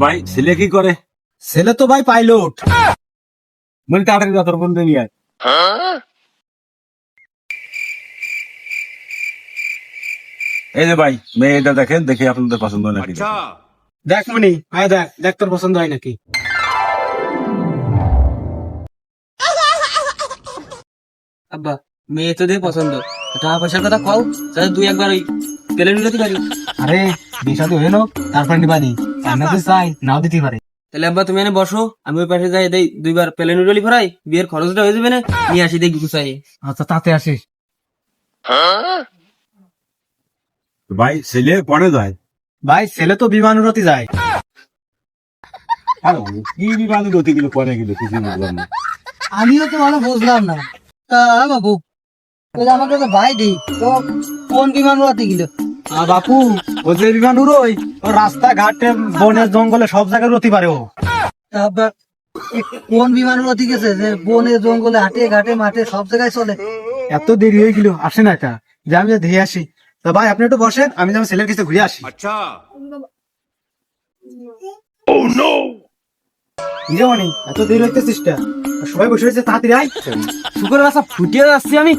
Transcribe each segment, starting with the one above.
ভাই ছেলে কি করে? ছেলে তো ভাই পাইলট। মানে তাড়াতাড়ি যত বন্ধু নিয়ে আয়। এই যে ভাই, মেয়েটা দেখেন, দেখে আপনাদের পছন্দ নাকি দেখেন। দেখ মনি, আয় দেখ দেখ তোর পছন্দ হয় নাকি। আব্বা, মেয়ে তো দিয়ে পছন্দ, টাকা পয়সার কথা কও, যাতে দুই একবার ওই পেলে নিতে পারি। আরে বিশা তো হইলো, তারপর নিবানি রান্নাতে চাই নাও দিতে পারে। তাহলে আব্বা তুমি এনে বসো, আমি ওই পাশে যাই দেই দুইবার পেলে নুডলি ফ্রাই, বিয়ের খরচটা হয়ে যাবে না, নিয়ে আসি দেখি গুছাই। আচ্ছা তাতে আসিস। ভাই ছেলে পরে যায়। ভাই ছেলে তো বিমানুরতি যায়। আর কি বিমানের গতি গুলো পরে গেল কিছু বুঝলাম না। আমিও তো ভালো বুঝলাম না। তা বাবু, আমাকে তো ভাই দি তো কোন বিমান উড়াতে গেল? বাপু, ও যে বিমান উড়োই ও রাস্তা ঘাটে বনে জঙ্গলে সব জায়গায় উড়তে পারে ও। তারপর কোন বিমান উড়াতে গেছে যে বনে জঙ্গলে হাটে ঘাটে মাঠে সব জায়গায় চলে? এত দেরি হয়ে গেল আসে না এটা, যে আমি ধেয়ে আসি। তা ভাই আপনি একটু বসেন, আমি যেমন ছেলের কাছে ঘুরে আসি। হিরোমণি এত দেরি হইতে চেষ্টা, সবাই বসে রয়েছে, তাড়াতাড়ি আয়। শুকর বাসা ফুটিয়ে যাচ্ছি আমি।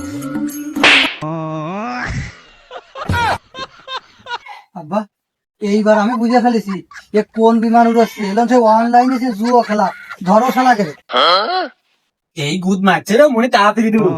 আব্বা, এইবার আমি বুঝে ফেলেছি যে কোন বিমান উড়াচ্ছে। এলাম সে অনলাইনে সে জুয়ো খেলা, ধরো খেলা করে। এই গুদ মারছে রে মনে, তাড়াতাড়ি দেবো।